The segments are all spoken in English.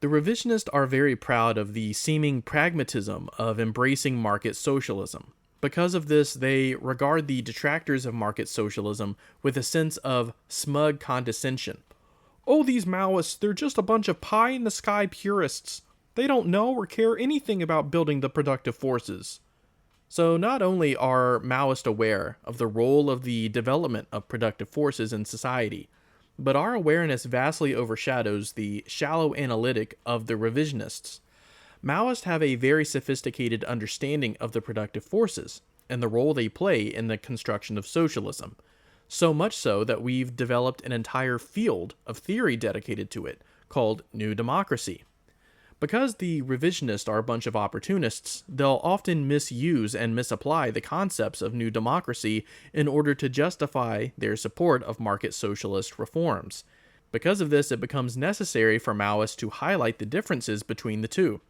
The revisionists are very proud of the seeming pragmatism of embracing market socialism. Because of this, they regard the detractors of market socialism with a sense of smug condescension. Oh, these Maoists, they're just a bunch of pie-in-the-sky purists. They don't know or care anything about building the productive forces. So not only are Maoists aware of the role of the development of productive forces in society, but our awareness vastly overshadows the shallow analytic of the revisionists. Maoists have a very sophisticated understanding of the productive forces and the role they play in the construction of socialism, so much so that we've developed an entire field of theory dedicated to it, called New Democracy. Because the revisionists are a bunch of opportunists, they'll often misuse and misapply the concepts of New Democracy in order to justify their support of market socialist reforms. Because of this, it becomes necessary for Maoists to highlight the differences between the two.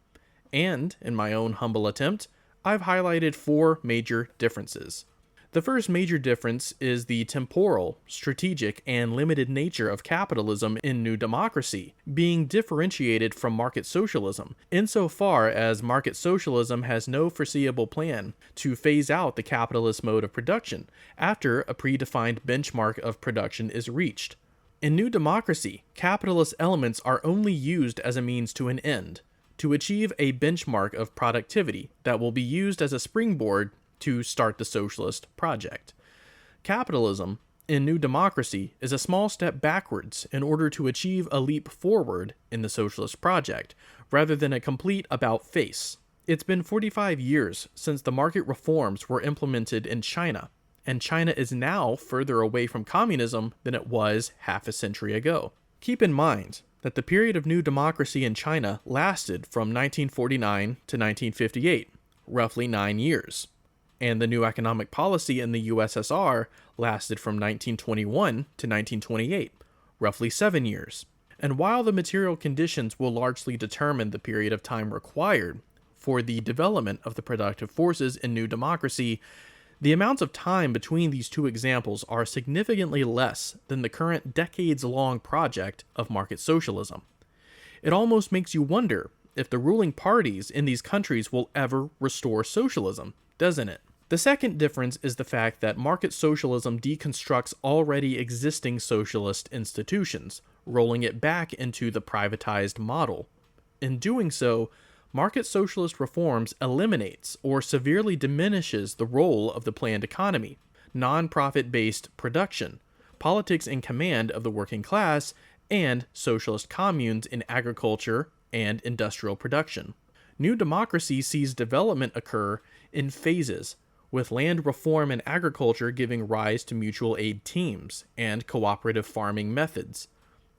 And, in my own humble attempt, I've highlighted 4 major differences. The first major difference is the temporal, strategic, and limited nature of capitalism in New Democracy, being differentiated from market socialism, insofar as market socialism has no foreseeable plan to phase out the capitalist mode of production after a predefined benchmark of production is reached. In New Democracy, capitalist elements are only used as a means to an end, to achieve a benchmark of productivity that will be used as a springboard to start the socialist project. Capitalism, in New Democracy, is a small step backwards in order to achieve a leap forward in the socialist project, rather than a complete about-face. It's been 45 years since the market reforms were implemented in China, and China is now further away from communism than it was half a century ago. Keep in mind that the period of New Democracy in China lasted from 1949 to 1958, roughly 9 years. And the new economic policy in the USSR lasted from 1921 to 1928, roughly 7 years. And while the material conditions will largely determine the period of time required for the development of the productive forces in New Democracy, the amounts of time between these two examples are significantly less than the current decades-long project of market socialism. It almost makes you wonder if the ruling parties in these countries will ever restore socialism, doesn't it? The second difference is the fact that market socialism deconstructs already existing socialist institutions, rolling it back into the privatized model. In doing so, market socialist reforms eliminates or severely diminishes the role of the planned economy, non-profit-based production, politics in command of the working class, and socialist communes in agriculture and industrial production. New Democracy sees development occur in phases, with land reform and agriculture giving rise to mutual aid teams and cooperative farming methods.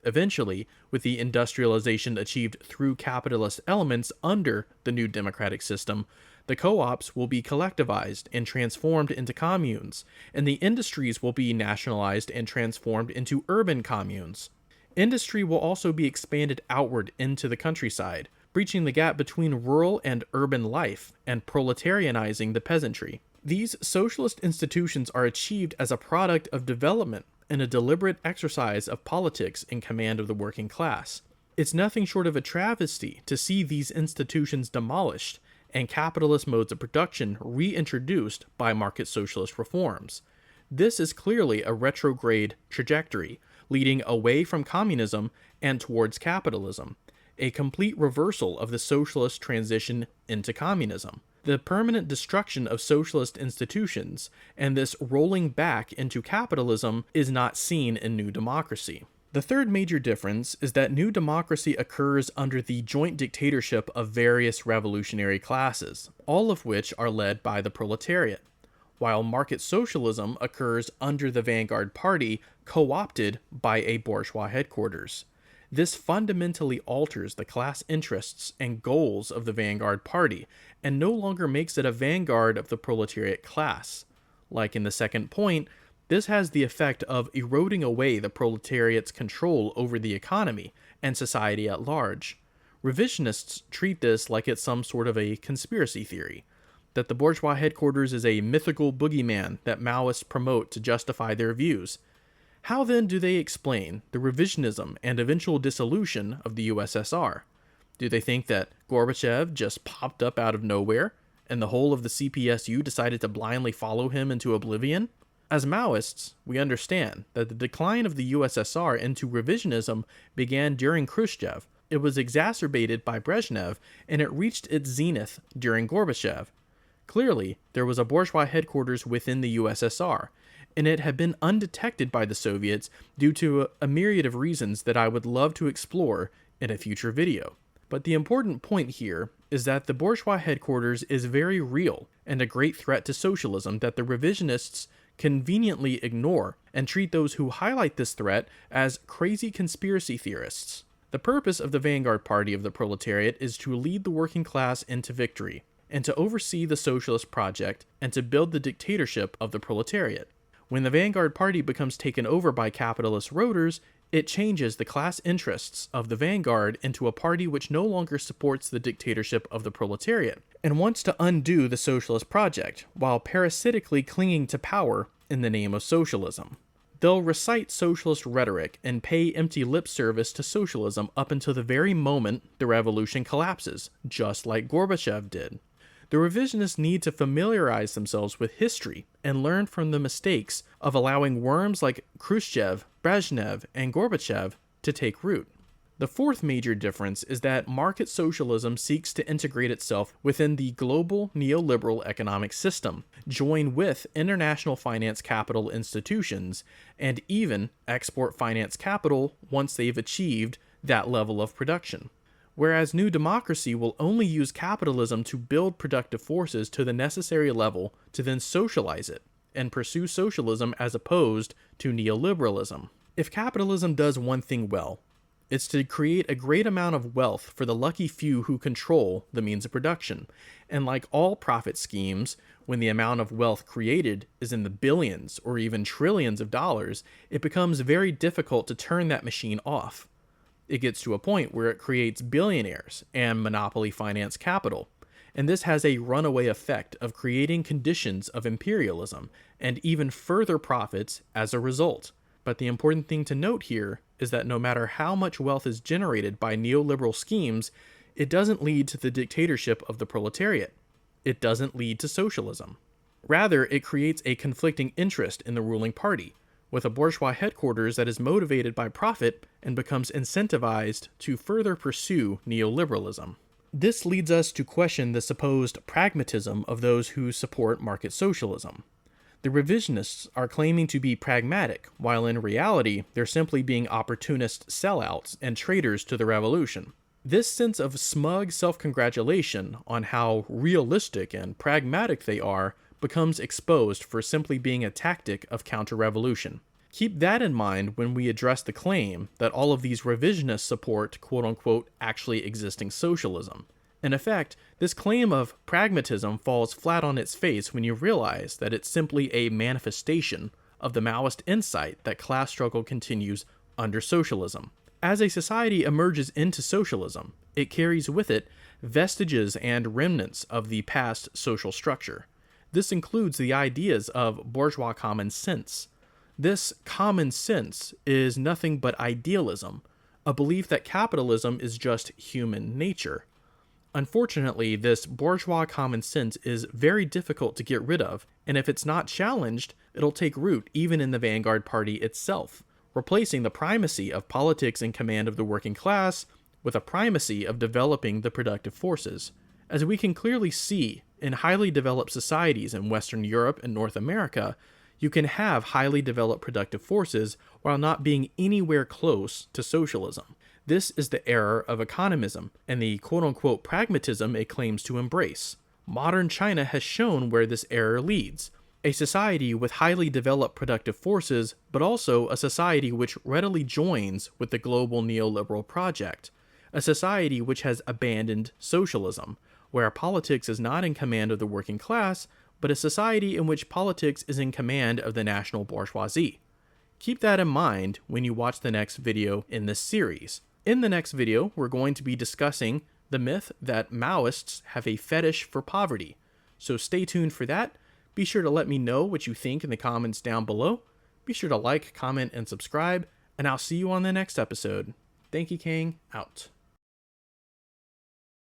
Eventually, with the industrialization achieved through capitalist elements under the new democratic system, the co-ops will be collectivized and transformed into communes, and the industries will be nationalized and transformed into urban communes. Industry will also be expanded outward into the countryside, breaching the gap between rural and urban life and proletarianizing the peasantry. These socialist institutions are achieved as a product of development and a deliberate exercise of politics in command of the working class. It's nothing short of a travesty to see these institutions demolished and capitalist modes of production reintroduced by market socialist reforms. This is clearly a retrograde trajectory, leading away from communism and towards capitalism, a complete reversal of the socialist transition into communism. The permanent destruction of socialist institutions and this rolling back into capitalism is not seen in New Democracy. The third major difference is that New Democracy occurs under the joint dictatorship of various revolutionary classes, all of which are led by the proletariat, while market socialism occurs under the Vanguard Party, co-opted by a bourgeois headquarters. This fundamentally alters the class interests and goals of the Vanguard Party, and no longer makes it a vanguard of the proletariat class. Like in the second point, this has the effect of eroding away the proletariat's control over the economy and society at large. Revisionists treat this like it's some sort of a conspiracy theory, that the bourgeois headquarters is a mythical boogeyman that Maoists promote to justify their views. How then do they explain the revisionism and eventual dissolution of the USSR? Do they think that Gorbachev just popped up out of nowhere and the whole of the CPSU decided to blindly follow him into oblivion? As Maoists, we understand that the decline of the USSR into revisionism began during Khrushchev. It was exacerbated by Brezhnev, and it reached its zenith during Gorbachev. Clearly, there was a bourgeois headquarters within the USSR, and it had been undetected by the Soviets due to a myriad of reasons that I would love to explore in a future video. But the important point here is that the bourgeois headquarters is very real and a great threat to socialism that the revisionists conveniently ignore and treat those who highlight this threat as crazy conspiracy theorists. The purpose of the Vanguard Party of the proletariat is to lead the working class into victory, and to oversee the socialist project, and to build the dictatorship of the proletariat. When the Vanguard Party becomes taken over by capitalist roaders, it changes the class interests of the Vanguard into a party which no longer supports the dictatorship of the proletariat, and wants to undo the socialist project, while parasitically clinging to power in the name of socialism. They'll recite socialist rhetoric and pay empty lip service to socialism up until the very moment the revolution collapses, just like Gorbachev did. The revisionists need to familiarize themselves with history and learn from the mistakes of allowing worms like Khrushchev, Brezhnev, and Gorbachev to take root. The fourth major difference is that market socialism seeks to integrate itself within the global neoliberal economic system, join with international finance capital institutions, and even export finance capital once they've achieved that level of production. Whereas New Democracy will only use capitalism to build productive forces to the necessary level to then socialize it, and pursue socialism as opposed to neoliberalism. If capitalism does one thing well, it's to create a great amount of wealth for the lucky few who control the means of production. And like all profit schemes, when the amount of wealth created is in the billions or even trillions of dollars, it becomes very difficult to turn that machine off. It gets to a point where it creates billionaires and monopoly finance capital. And this has a runaway effect of creating conditions of imperialism and even further profits as a result. But the important thing to note here is that no matter how much wealth is generated by neoliberal schemes, it doesn't lead to the dictatorship of the proletariat. It doesn't lead to socialism. Rather, it creates a conflicting interest in the ruling party, with a bourgeois headquarters that is motivated by profit and becomes incentivized to further pursue neoliberalism. This leads us to question the supposed pragmatism of those who support market socialism. The revisionists are claiming to be pragmatic, while in reality, they're simply being opportunist sellouts and traitors to the revolution. This sense of smug self-congratulation on how realistic and pragmatic they are becomes exposed for simply being a tactic of counter-revolution. Keep that in mind when we address the claim that all of these revisionists support quote-unquote actually existing socialism. In effect, this claim of pragmatism falls flat on its face when you realize that it's simply a manifestation of the Maoist insight that class struggle continues under socialism. As a society emerges into socialism, it carries with it vestiges and remnants of the past social structure. This includes the ideas of bourgeois common sense. This common sense is nothing but idealism, a belief that capitalism is just human nature. Unfortunately, this bourgeois common sense is very difficult to get rid of, and if it's not challenged, it'll take root even in the Vanguard Party itself, replacing the primacy of politics in command of the working class with a primacy of developing the productive forces. As we can clearly see, in highly developed societies in Western Europe and North America, you can have highly developed productive forces while not being anywhere close to socialism. This is the error of economism and the quote-unquote pragmatism it claims to embrace. Modern China has shown where this error leads. A society with highly developed productive forces, but also a society which readily joins with the global neoliberal project. A society which has abandoned socialism, where politics is not in command of the working class, but a society in which politics is in command of the national bourgeoisie. Keep that in mind when you watch the next video in this series. In the next video, we're going to be discussing the myth that Maoists have a fetish for poverty. So stay tuned for that. Be sure to let me know what you think in the comments down below. Be sure to like, comment, and subscribe, and I'll see you on the next episode. Thank you, Kang. Out.